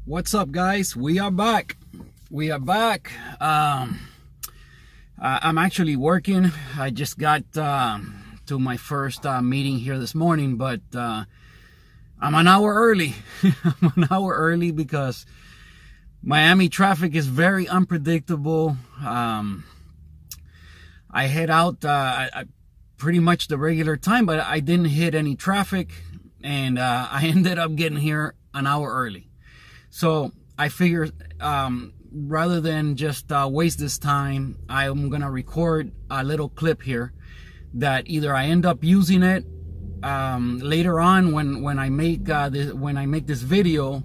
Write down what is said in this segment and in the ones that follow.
What's up, guys? We are back. I'm actually working. I just got to my first meeting here this morning, but I'm an hour early. I'm an hour early because Miami traffic is very unpredictable. I head out pretty much the regular time, but I didn't hit any traffic, and I ended up getting here an hour early. So I figure rather than just waste this time, I'm gonna record a little clip here that either I end up using it later on when I make this video,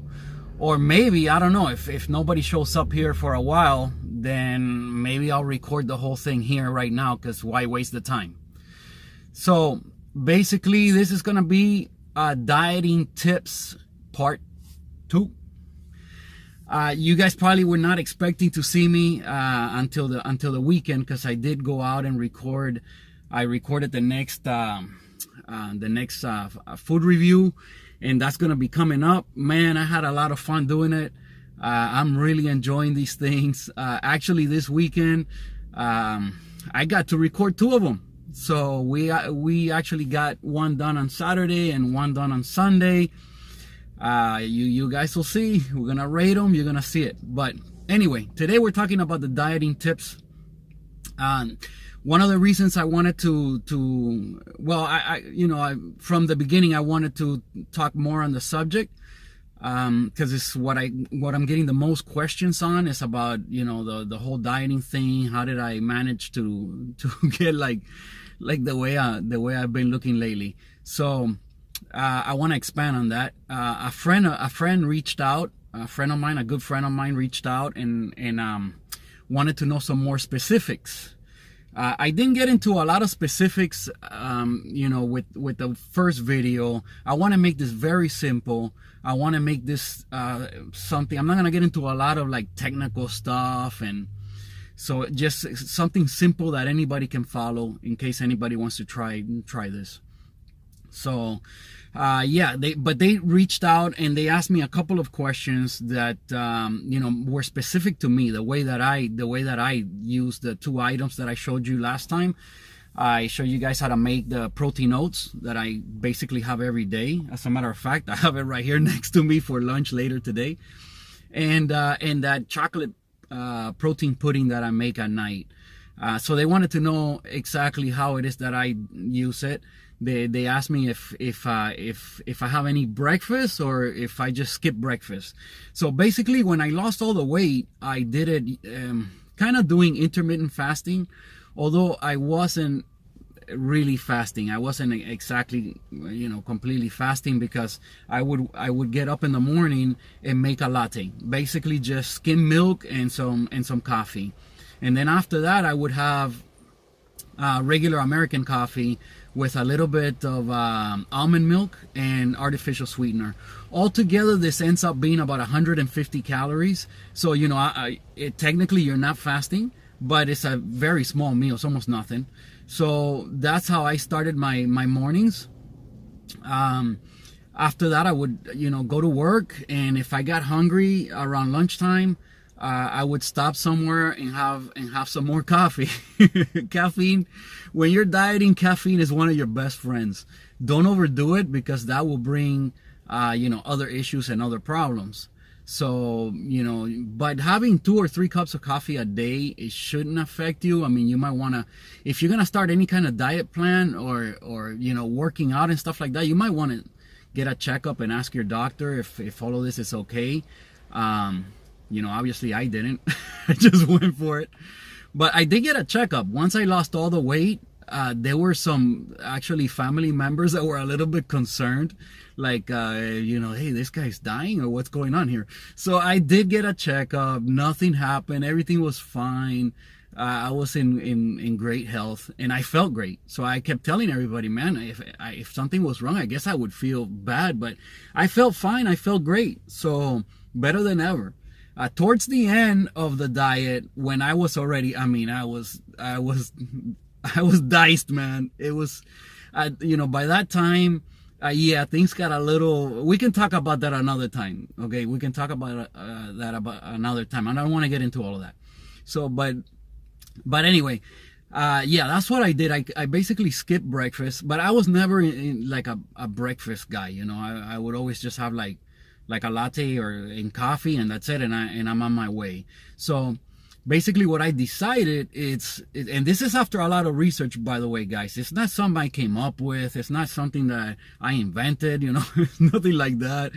or maybe, I don't know, if nobody shows up here for a while, then maybe I'll record the whole thing here right now, because why waste the time? So basically, this is gonna be dieting tips part 2. You guys probably were not expecting to see me until the weekend, because I did go out and record. I recorded the next food review, and that's gonna be coming up. Man, I had a lot of fun doing it. I'm really enjoying these things. Actually, this weekend I got to record 2 of them. So we actually got one done on Saturday and one done on Sunday. You guys will see. We're gonna rate them. You're gonna see it. But anyway, today we're talking about the dieting tips. One of the reasons I wanted to from the beginning I wanted to talk more on the subject, because it's what I'm getting the most questions on is about, the whole dieting thing. How did I manage to get like the way I've been looking lately? So I want to expand on that. A friend reached out. A good friend of mine reached out and wanted to know some more specifics. I didn't get into a lot of specifics, with the first video. I want to make this very simple. I want to make this something. I'm not gonna get into a lot of like technical stuff, and so just something simple that anybody can follow in case anybody wants to try this. So they reached out and they asked me a couple of questions that were specific to me, the way that I use the 2 items that I showed you last time. I showed you guys how to make the protein oats that I basically have every day. As a matter of fact, I have it right here next to me for lunch later today, and that chocolate protein pudding that I make at night. So they wanted to know exactly how it is that I use it. They asked me if I have any breakfast or if I just skip breakfast. So basically, when I lost all the weight, I did it kind of doing intermittent fasting, although I wasn't really fasting. I wasn't exactly completely fasting, because I would get up in the morning and make a latte, basically just skim milk and some coffee, and then after that I would have regular American coffee with a little bit of almond milk and artificial sweetener. Altogether, this ends up being about 150 calories. So technically you're not fasting, but it's a very small meal. It's almost nothing. So that's how I started my mornings. After that, I would go to work, and if I got hungry around lunchtime, I would stop somewhere and have some more coffee. Caffeine, when you're dieting, caffeine is one of your best friends. Don't overdo it, because that will bring other issues and other problems. So but having 2 or 3 cups of coffee a day, it shouldn't affect you. I mean, you might want to, if you're gonna start any kind of diet plan or working out and stuff like that, you might want to get a checkup and ask your doctor if all of this is okay. Obviously I didn't. I just went for it. But I did get a checkup. Once I lost all the weight, there were some actually family members that were a little bit concerned. Like, hey, this guy's dying, or what's going on here? So I did get a checkup. Nothing happened. Everything was fine. I was in great health, and I felt great. So I kept telling everybody, man, if something was wrong, I guess I would feel bad. But I felt fine. I felt great. So better than ever. Towards the end of the diet, when I was already, I was diced, man. It was, by that time, Yeah, things got a little. We can talk about that another time. Okay, we can talk about that about another time. I don't want to get into all of that. So, but anyway, yeah, that's what I did. I basically skipped breakfast, but I was never like a breakfast guy. You know, I would always just have like a latte or in coffee, and that's it. And I'm on my way. So basically what I decided, and this is after a lot of research, by the way, guys. It's not something I came up with. It's not something that I invented, you know. It's nothing like that.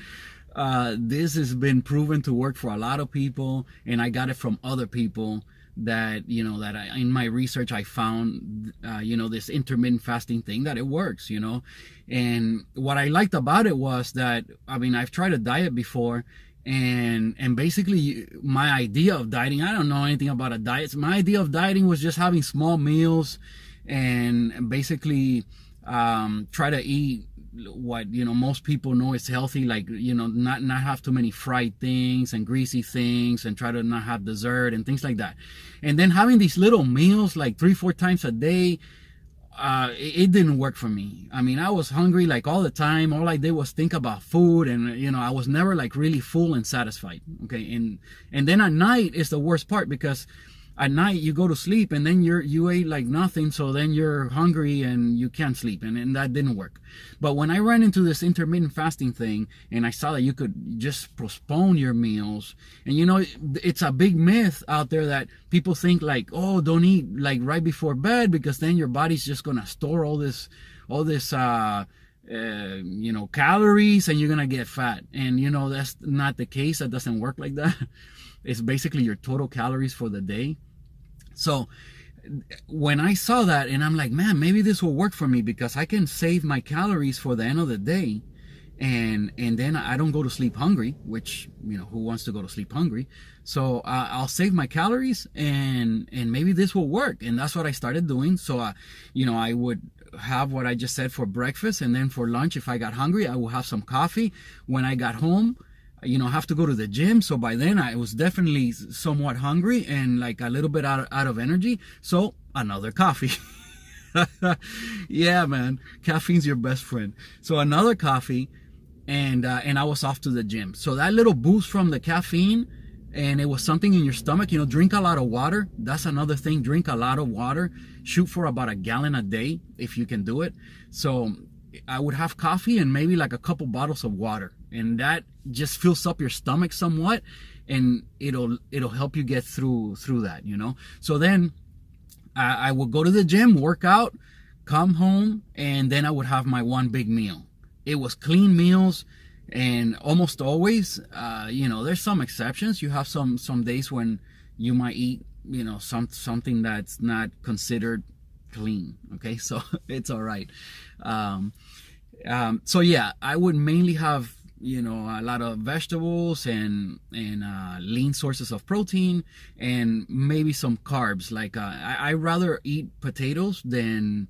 This has been proven to work for a lot of people, and I got it from other people that, you know, that in my research I found, you know, this intermittent fasting thing, that it works, you know. And what I liked about it was that, I mean, I've tried a diet before, and basically my idea of dieting, I don't know anything about a diet. My idea of dieting was just having small meals and basically try to eat what, you know, most people know is healthy, like, you know, not have too many fried things and greasy things, and try to not have dessert and things like that. And then having these little meals like 3-4 times a day, it didn't work for me. I mean, I was hungry like all the time. All I did was think about food, and, you know, I was never like really full and satisfied. Okay, and then at night is the worst part, because at night you go to sleep and then you ate like nothing, so then you're hungry and you can't sleep, and that didn't work. But when I ran into this intermittent fasting thing, and I saw that you could just postpone your meals, and, you know, it's a big myth out there that people think like, oh, don't eat like right before bed, because then your body's just gonna store all this you know, calories, and you're gonna get fat. And, you know, that's not the case. That doesn't work like that. It's basically your total calories for the day. So when I saw that, and I'm like, man, maybe this will work for me, because I can save my calories for the end of the day, and then I don't go to sleep hungry, which, you know, who wants to go to sleep hungry? So I'll save my calories, and maybe this will work. And that's what I started doing. So you know, I would have what I just said for breakfast, and then for lunch, if I got hungry, I will have some coffee. When I got home, you know, have to go to the gym, so by then I was definitely somewhat hungry and like a little bit out of energy, so another coffee. Yeah, man, caffeine's your best friend. So another coffee, and I was off to the gym. So that little boost from the caffeine, and it was something in your stomach. You know, drink a lot of water. That's another thing. Drink a lot of water. Shoot for about 1 gallon a day if you can do it. So I would have coffee and maybe like a couple bottles of water, and that just fills up your stomach somewhat, and it'll help you get through that, you know. So then I would go to the gym, work out, come home, and then I would have my one big meal. It was clean meals, and almost always, you know, there's some exceptions. You have some days when you might eat, you know, something that's not considered clean. Okay, so it's all right. So yeah, I would mainly have, you know, a lot of vegetables and lean sources of protein, and maybe some carbs. Like I rather eat potatoes than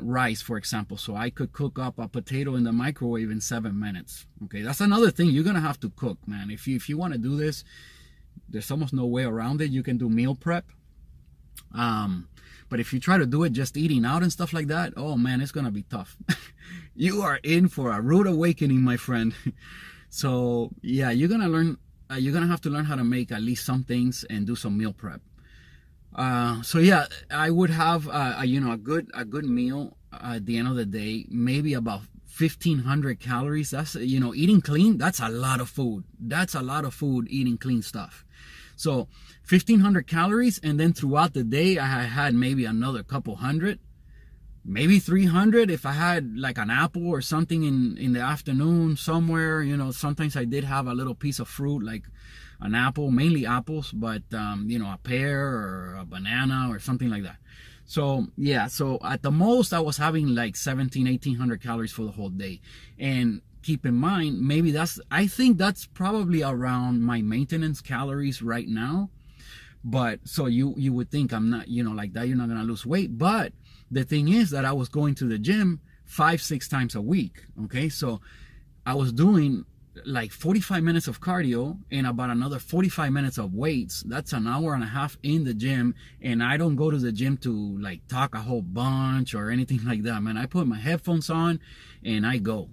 rice, for example. So I could cook up a potato in the microwave in 7 minutes. Okay, that's another thing. You're gonna have to cook, man. If you want to do this, there's almost no way around it. You can do meal prep. But if you try to do it just eating out and stuff like that, oh man, it's gonna be tough. You are in for a rude awakening, my friend. So yeah, you're gonna have to learn how to make at least some things and do some meal prep. So yeah, I would have you know, a good meal at the end of the day, maybe about 1,500 calories. That's, you know, eating clean, that's a lot of food. That's a lot of food, eating clean stuff. So 1,500 calories, and then throughout the day I had maybe another couple hundred, maybe 300 if I had like an apple or something in the afternoon somewhere. You know, sometimes I did have a little piece of fruit, like an apple, mainly apples, but you know, a pear or a banana or something like that. So yeah, so at the most I was having like 1,800 calories for the whole day. And keep in mind, maybe I think that's probably around my maintenance calories right now. But so you would think I'm not, you know, like that, you're not gonna lose weight. But the thing is that I was going to the gym 5-6 times a week. Okay, so I was doing like 45 minutes of cardio and about another 45 minutes of weights. That's an hour and a half in the gym. And I don't go to the gym to like talk a whole bunch or anything like that, man. I put my headphones on and I go.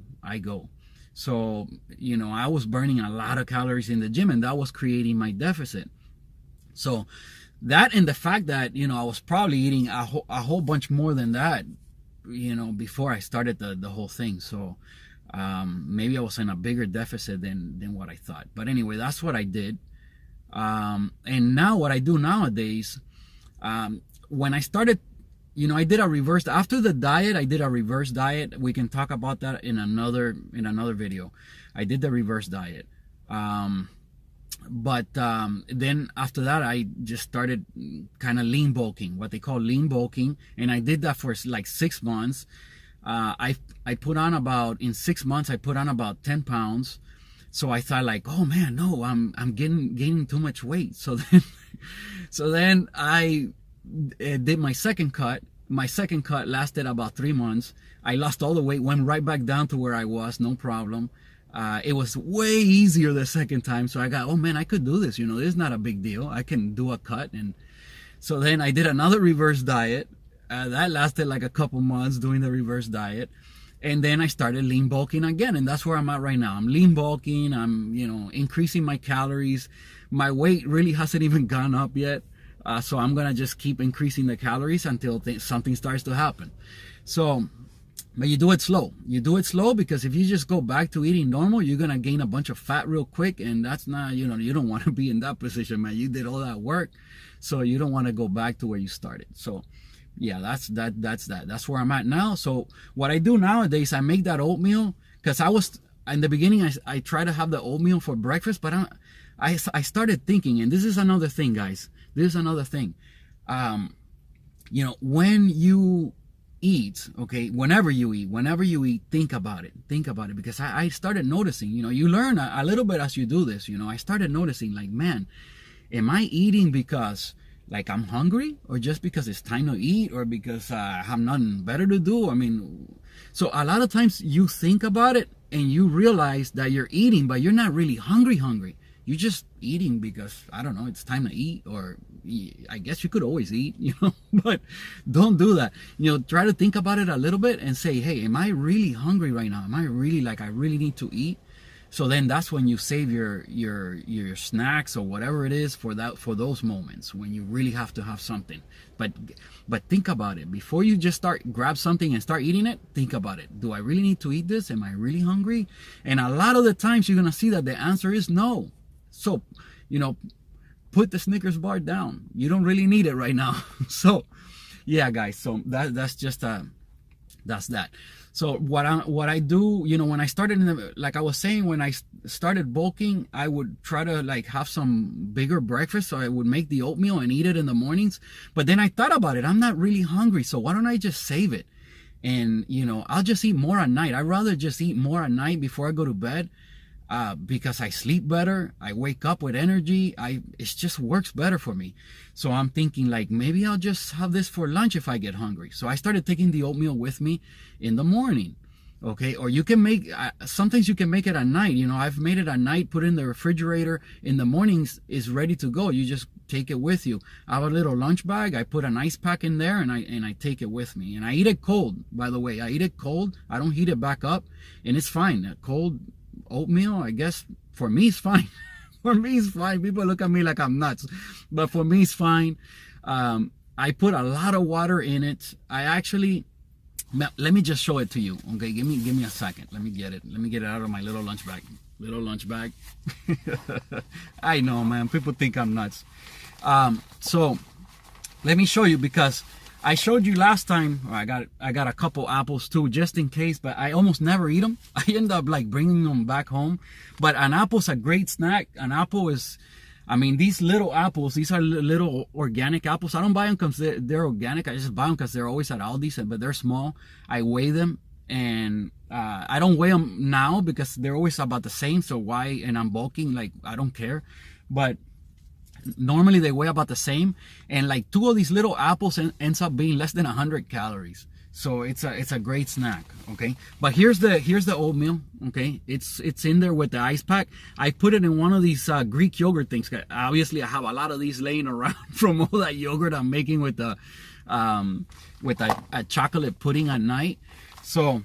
So, you know, I was burning a lot of calories in the gym, and that was creating my deficit. So that, and the fact that, you know, I was probably eating a whole bunch more than that, you know, before I started the whole thing. So maybe I was in a bigger deficit than what I thought. But anyway, that's what I did. And now what I do nowadays, when I started, you know, I did a reverse, after the diet, I did a reverse diet. We can talk about that in another video. I did the reverse diet. But then after that, I just started kind of lean bulking, what they call lean bulking. And I did that for like 6 months. I put on about, in 6 months, I put on about 10 pounds. So I thought like, oh man, no, I'm gaining too much weight. So then I did my second cut. My second cut lasted about 3 months. I lost all the weight, went right back down to where I was, no problem. It was way easier the second time. So I got, oh man, I could do this. You know, this is not a big deal. I can do a cut. And so then I did another reverse diet. That lasted like a couple months doing the reverse diet. And then I started lean bulking again. And that's where I'm at right now. I'm lean bulking. I'm, you know, increasing my calories. My weight really hasn't even gone up yet. So I'm going to just keep increasing the calories until something starts to happen. So, but you do it slow. You do it slow, because if you just go back to eating normal, you're going to gain a bunch of fat real quick. And that's not, you know, you don't want to be in that position, man. You did all that work. So you don't want to go back to where you started. So yeah, that's that. That's where I'm at now. So what I do nowadays, I make that oatmeal, because I was, in the beginning, I try to have the oatmeal for breakfast, but I started thinking, and this is another thing, guys. This is another thing. You know, when you eat, okay, whenever you eat, think about it, because I started noticing, you know, you learn a little bit as you do this, you know. I started noticing like, man, am I eating because like I'm hungry, or just because it's time to eat, or because I have nothing better to do? I mean, so a lot of times you think about it and you realize that you're eating, but you're not really hungry. You're just eating because, I don't know, it's time to eat, or I guess you could always eat, you know, but don't do that. You know, try to think about it a little bit and say, hey, am I really hungry right now? Am I really, like, I really need to eat? So then that's when you save your snacks or whatever it is for those moments when you really have to have something. But think about it before you just grab something and start eating it. Think about it. Do I really need to eat this? Am I really hungry? And a lot of the times you're gonna see that the answer is no. So, you know, put the Snickers bar down. You don't really need it right now. So, yeah, guys. So that's just that's that. So what I do, you know, when I started like I was saying, when I started bulking, I would try to like have some bigger breakfast. So I would make the oatmeal and eat it in the mornings. But then I thought about it. I'm not really hungry. So why don't I just save it? And, you know, I'll just eat more at night. I'd rather just eat more at night before I go to bed. Because I sleep better, I wake up with energy, it just works better for me. So I'm thinking like, maybe I'll just have this for lunch if I get hungry. So I started taking the oatmeal with me in the morning. Okay, or you can make, sometimes you can make it at night. You know, I've made it at night, put it in the refrigerator. In the mornings, it's ready to go. You just take it with you. I have a little lunch bag. I put an ice pack in there, and I take it with me. And I eat it cold, by the way. I eat it cold. I don't heat it back up, and it's fine. Cold oatmeal, I guess, for me is fine. For me it's fine. People look at me like I'm nuts, but for me it's fine. I put a lot of water in it. I actually, let me just show it to you. Okay, give me a second. Let me get it out of my little lunch bag. I know, man, people think I'm nuts. So let me show you, because I showed you last time, I got a couple apples too, just in case, but I almost never eat them. I end up like bringing them back home. But an apple's a great snack. An apple is, I mean, these little apples, these are little organic apples. I don't buy them because they're organic. I just buy them because they're always at Aldi's, but they're small. I weigh them, and I don't weigh them now because they're always about the same. So why? And I'm bulking, like, I don't care. But normally they weigh about the same, and like 2 of these little apples ends up being less than 100 calories. So it's a great snack, okay? But here's the oatmeal, okay? It's in there with the ice pack. I put it in one of these Greek yogurt things. Obviously, I have a lot of these laying around from all that yogurt I'm making with a chocolate pudding at night. So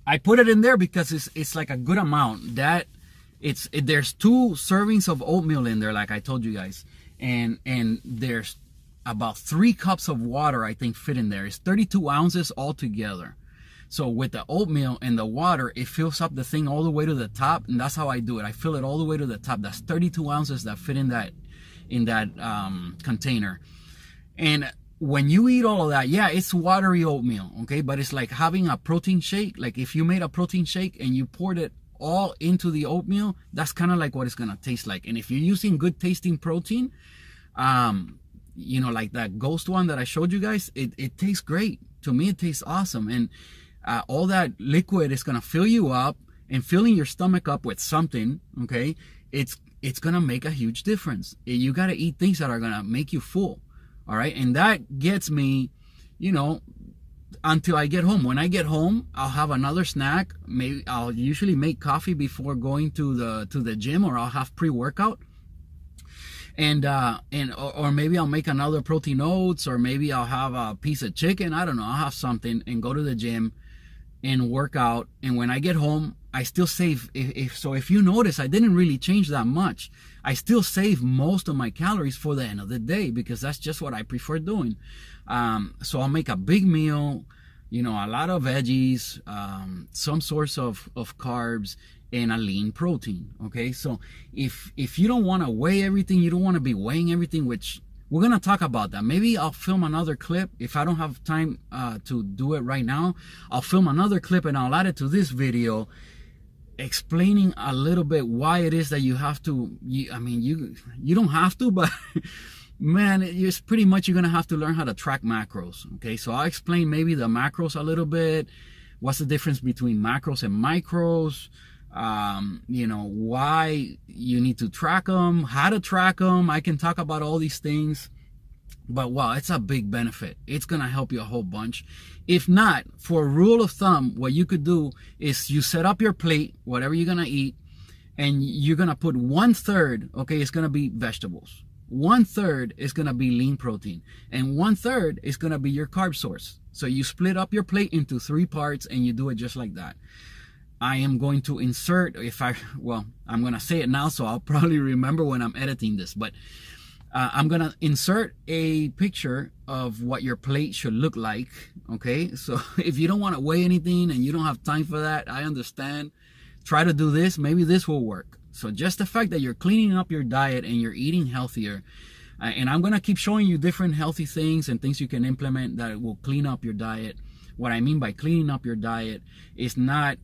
I put it in there because it's like a good amount. There's 2 servings of oatmeal in there, like I told you guys, and there's about 3 cups of water, I think, fit in there. It's 32 ounces altogether. So with the oatmeal and the water, it fills up the thing all the way to the top, and that's how I do it. I fill it all the way to the top. That's 32 ounces that fit in that container. And when you eat all of that, yeah, it's watery oatmeal, okay? But it's like having a protein shake. Like if you made a protein shake and you poured it all into the oatmeal, that's kind of like what it's gonna taste like. And if you're using good tasting protein, you know, like that Ghost one that I showed you guys, it tastes great. To me, it tastes awesome. And all that liquid is gonna fill you up, and filling your stomach up with something, okay, it's gonna make a huge difference. You gotta eat things that are gonna make you full, all right? And that gets me, you know, until I get home. When I get home, I'll have another snack. Maybe I'll usually make coffee before going to the gym, or I'll have pre-workout. Or maybe I'll make another protein oats, or maybe I'll have a piece of chicken. I don't know. I'll have something and go to the gym and work out. And when I get home, I still save. If you notice, I didn't really change that much. I still save most of my calories for the end of the day, because that's just what I prefer doing. So I'll make a big meal, you know, a lot of veggies, some source of carbs, and a lean protein, okay? So if you don't want to weigh everything, you don't want to be weighing everything, which we're going to talk about that. Maybe I'll film another clip. If I don't have time to do it right now, I'll film another clip and I'll add it to this video, explaining a little bit why it is that you have to, I mean, you don't have to, but man, it's pretty much you're going to have to learn how to track macros, okay? So I'll explain maybe the macros a little bit, what's the difference between macros and micros, you know, why you need to track them, how to track them. I can talk about all these things, but wow, it's a big benefit. It's going to help you a whole bunch. If not, for a rule of thumb, what you could do is you set up your plate, whatever you're going to eat, and you're going to put 1/3, okay, it's going to be vegetables. 1/3 is going to be lean protein, and 1/3 is going to be your carb source. So you split up your plate into 3 parts, and you do it just like that. I am going to insert, I'm going to say it now, so I'll probably remember when I'm editing this, but I'm going to insert a picture of what your plate should look like, okay? So if you don't want to weigh anything and you don't have time for that, I understand. Try to do this. Maybe this will work. So just the fact that you're cleaning up your diet and you're eating healthier, and I'm going to keep showing you different healthy things and things you can implement that will clean up your diet. What I mean by cleaning up your diet is not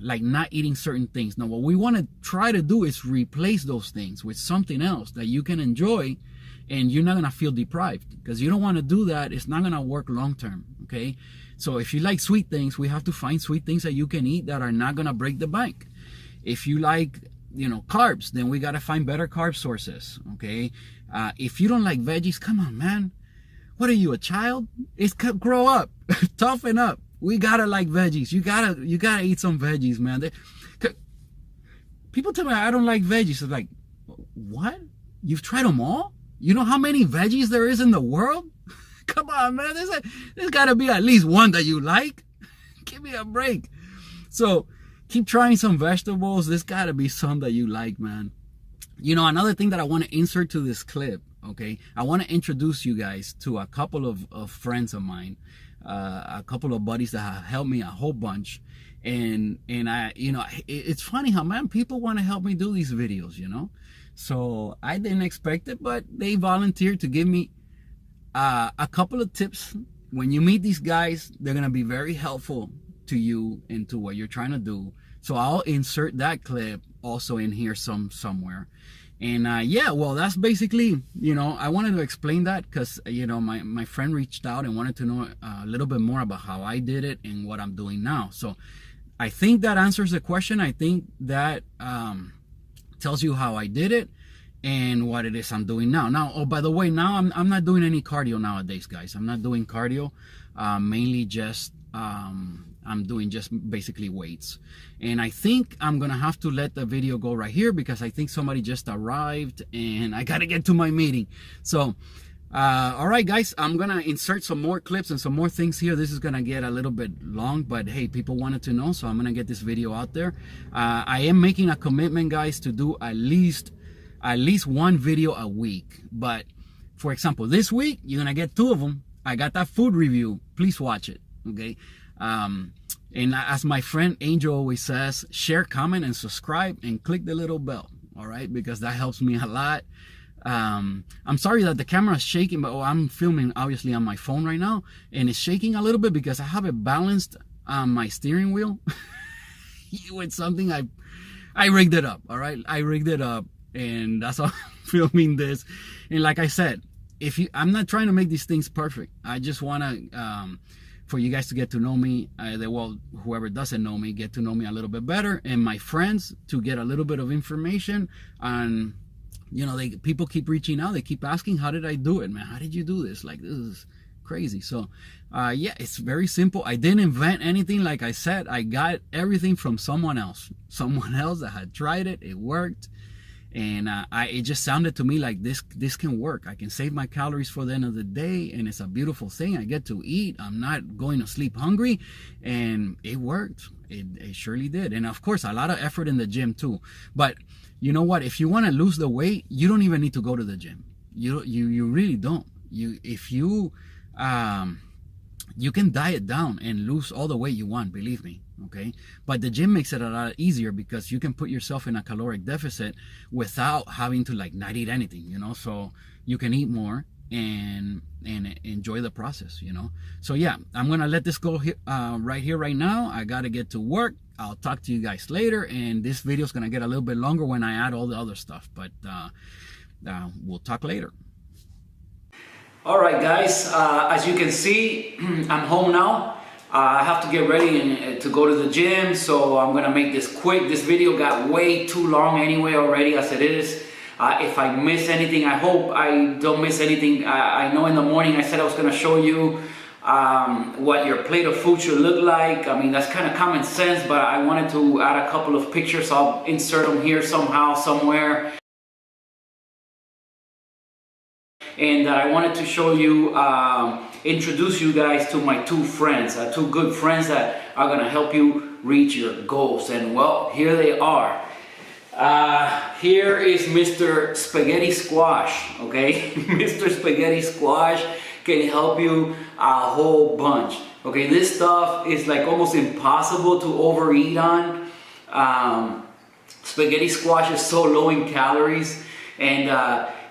like not eating certain things. No, what we want to try to do is replace those things with something else that you can enjoy, and you're not going to feel deprived, because you don't want to do that. It's not going to work long term, okay? So if you like sweet things, we have to find sweet things that you can eat that are not going to break the bank. If you like, you know, carbs, then we got to find better carb sources, okay? If you don't like veggies, come on, man. What are you, a child? Grow up. Toughen up. We gotta like veggies. You gotta eat some veggies, man. People tell me I don't like veggies. It's like, what? You've tried them all? You know how many veggies there is in the world? Come on, man. There's gotta be at least one that you like. Give me a break. So keep trying some vegetables. There's gotta be some that you like, man. You know, another thing that I want to insert to this clip, okay? I want to introduce you guys to a couple of friends of mine. A couple of buddies that have helped me a whole bunch, and I, you know, it's funny how, man, people want to help me do these videos, you know. So I didn't expect it, but they volunteered to give me a couple of tips. When you meet these guys, they're gonna be very helpful to you and to what you're trying to do. So I'll insert that clip also in here somewhere. And yeah, well, that's basically, you know, I wanted to explain that because, you know, my friend reached out and wanted to know a little bit more about how I did it and what I'm doing now. So I think that answers the question. I think that tells you how I did it and what it is I'm doing now. Now, oh, by the way, now I'm not doing any cardio nowadays, guys. I'm not doing cardio. mainly just I'm doing just basically weights. And I think I'm gonna have to let the video go right here because I think somebody just arrived and I gotta get to my meeting. So all right, guys, I'm gonna insert some more clips and some more things here. This is gonna get a little bit long, but hey, people wanted to know, so I'm gonna get this video out there. I am making a commitment, guys, to do at least one video a week. But for example, this week you're gonna get 2 of them. I got that food review. Please watch it, okay? And as my friend Angel always says, share, comment, and subscribe, and click the little bell, all right? Because that helps me a lot. I'm sorry that the camera is shaking, but I'm filming obviously on my phone right now, and it's shaking a little bit because I have it balanced on my steering wheel with something. I rigged it up, all right? I rigged it up, and that's how I'm filming this. And like I said, I'm not trying to make these things perfect. I just want to for you guys to get to know me, well, whoever doesn't know me, get to know me a little bit better, and my friends to get a little bit of information on, you know, people keep reaching out, they keep asking, how did I do it, man? How did you do this? Like, this is crazy. So yeah, it's very simple. I didn't invent anything. Like I said, I got everything from someone else that had tried it, it worked. And it just sounded to me like this can work. I can save my calories for the end of the day, and it's a beautiful thing. I get to eat. I'm not going to sleep hungry, and it worked. It surely did. And of course, a lot of effort in the gym too. But you know what? If you want to lose the weight, you don't even need to go to the gym. You really don't. You can diet down and lose all the weight you want, believe me, okay? But the gym makes it a lot easier because you can put yourself in a caloric deficit without having to like not eat anything, you know? So you can eat more and enjoy the process, you know? So yeah, I'm gonna let this go right here, right now. I gotta get to work. I'll talk to you guys later, and this video is gonna get a little bit longer when I add all the other stuff, but we'll talk later. All right, guys, as you can see, I'm home now. I have to get ready and to go to the gym, so I'm gonna make this quick. This video got way too long anyway already as it is. If I miss anything, I hope I don't miss anything. I know in the morning I said I was gonna show you what your plate of food should look like. I mean, that's kind of common sense, but I wanted to add a couple of pictures. I'll insert them here somehow, somewhere. And I wanted to show you, introduce you guys to my 2 friends, 2 good friends that are gonna help you reach your goals. And well, here they are. Here is Mr. Spaghetti Squash, okay? Mr. Spaghetti Squash can help you a whole bunch. Okay, this stuff is like almost impossible to overeat on. Spaghetti Squash is so low in calories, and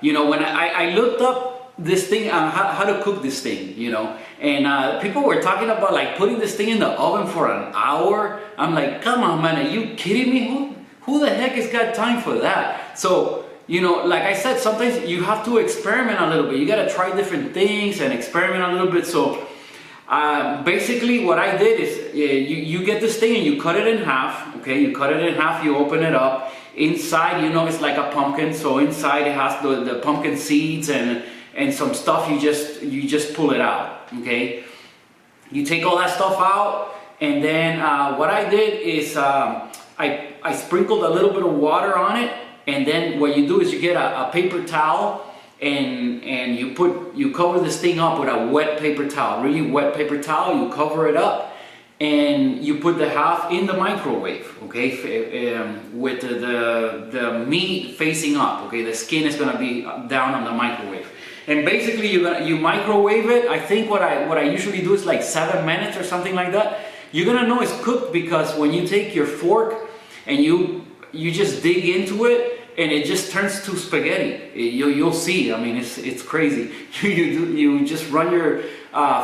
you know, when I looked up this thing, how to cook this thing, you know, and people were talking about like putting this thing in the oven for an hour. I'm like, come on, man, are you kidding me? Who the heck has got time for that? So, you know, like I said, sometimes you have to experiment a little bit. You got to try different things and experiment a little bit. So basically what I did is you get this thing and you cut it in half. Okay, you cut it in half, you open it up. Inside, you know, it's like a pumpkin. So inside it has the pumpkin seeds and some stuff. You just pull it out. Okay, you take all that stuff out, and then what I did is I sprinkled a little bit of water on it, and then what you do is you get a paper towel and you cover this thing up with a wet paper towel, really wet paper towel. You cover it up and you put the half in the microwave, okay, with the meat facing up, okay. The skin is gonna be down on the microwave, and basically you microwave it. I think what I usually do is like 7 minutes or something like that. You're gonna know it's cooked because when you take your fork and you just dig into it, and it just turns to spaghetti. You'll see. I mean, it's crazy. You just run your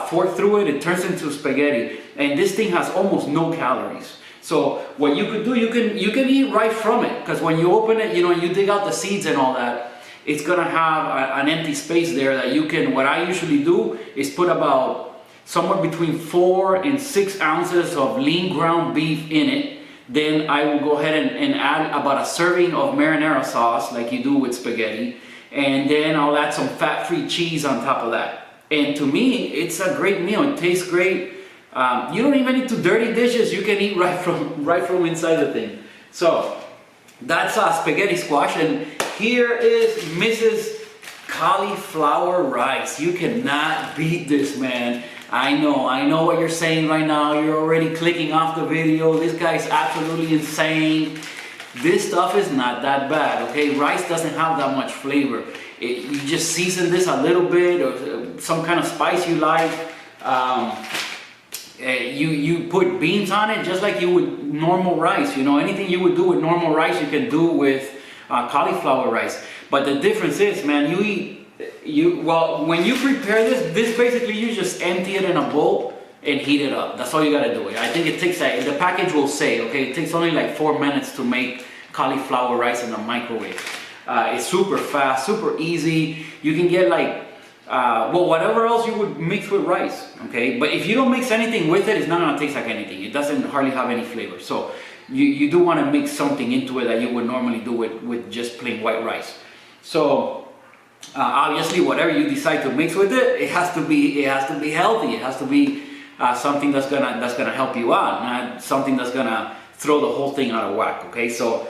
fork through it. It turns into spaghetti, and this thing has almost no calories. So what you could do, you can eat right from it, because when you open it, you know, you dig out the seeds and all that, it's gonna have an empty space there that you can. What I usually do is put about somewhere between 4 and 6 ounces of lean ground beef in it. Then I will go ahead and add about a serving of marinara sauce like you do with spaghetti. And then I'll add some fat-free cheese on top of that. And to me, it's a great meal. It tastes great. You don't even need to dirty dishes. You can eat right from inside the thing. So that's spaghetti squash, and here is Mrs. Cauliflower rice. You cannot beat this, man. I know what you're saying right now. You're already clicking off the video. This guy's absolutely insane. This stuff is not that bad, okay? Rice doesn't have that much flavor. You just season this a little bit, or some kind of spice you like. You put beans on it just like you would normal rice. You know, anything you would do with normal rice, you can do with cauliflower rice. But the difference is, man, well, when you prepare this basically you just empty it in a bowl and heat it up. That's all you gotta do. I think it takes, the package will say, okay, it takes only like 4 minutes to make cauliflower rice in the microwave. It's super fast, super easy. You can get like, well, whatever else you would mix with rice, okay? But if you don't mix anything with it, it's not gonna taste like anything. It doesn't hardly have any flavor. So you do wanna mix something into it that you would normally do with just plain white rice. So obviously, whatever you decide to mix with it, it has to be healthy. It has to be something that's gonna help you out, not something that's gonna throw the whole thing out of whack. Okay, so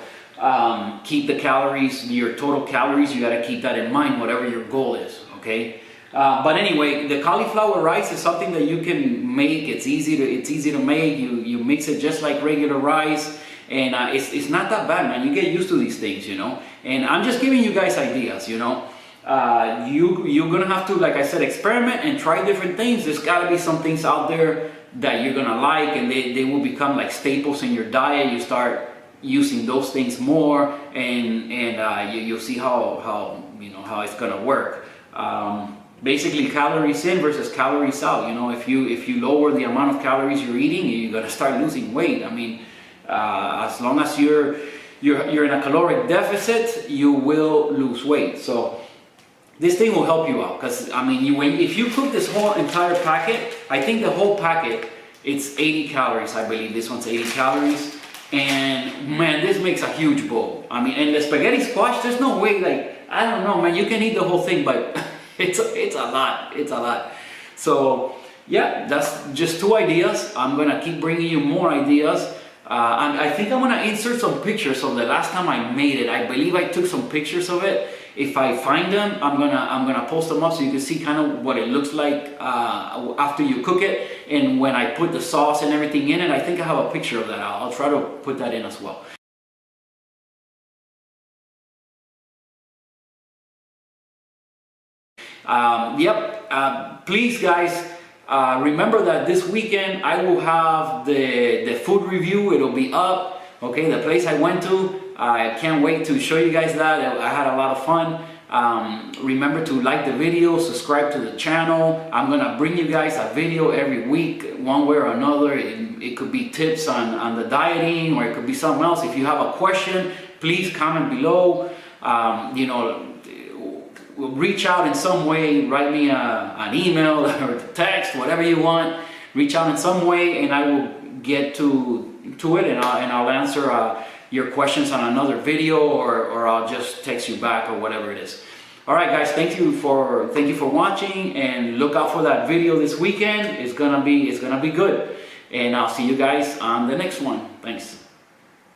keep the calories, your total calories. You gotta keep that in mind, whatever your goal is. Okay, but anyway, the cauliflower rice is something that you can make. It's easy to make. You mix it just like regular rice. And it's not that bad, man. You get used to these things, you know. And I'm just giving you guys ideas, you know. You're gonna have to, like I said, experiment and try different things. There's gotta be some things out there that you're gonna like, and they will become like staples in your diet. You start using those things more, and you'll see how it's gonna work. Basically, calories in versus calories out. You know, if you lower the amount of calories you're eating, you're gonna start losing weight. I mean, as long as you're in a caloric deficit, you will lose weight. So this thing will help you out, because I mean, if you cook this whole entire packet, I think the whole packet, it's 80 calories. I believe this one's 80 calories, and man, this makes a huge bowl. I mean, and the spaghetti squash, there's no way, like, I don't know, man, you can eat the whole thing, but it's a lot. So yeah, that's just 2 ideas. I'm gonna keep bringing you more ideas. I think I'm gonna insert some pictures of the last time I made it. I believe I took some pictures of it. If I find them, I'm gonna post them up so you can see kind of what it looks like after you cook it, and when I put the sauce and everything in it. I think I have a picture of that. I'll try to put that in as well. Please, guys. Remember that this weekend I will have the food review. It'll be up, okay, the place I went to. I can't wait to show you guys that. I had a lot of fun. Remember to like the video, subscribe to the channel. I'm gonna bring you guys a video every week, one way or another. It could be tips on the dieting, or it could be something else. If you have a question, please comment below. Reach out in some way, write me an email or text, whatever you want. Reach out in some way, and I will get to it, and I'll answer your questions on another video, or I'll just text you back, or whatever it is. All right, guys, thank you for watching, and look out for that video this weekend. It's gonna be good, and I'll see you guys on the next one. Thanks.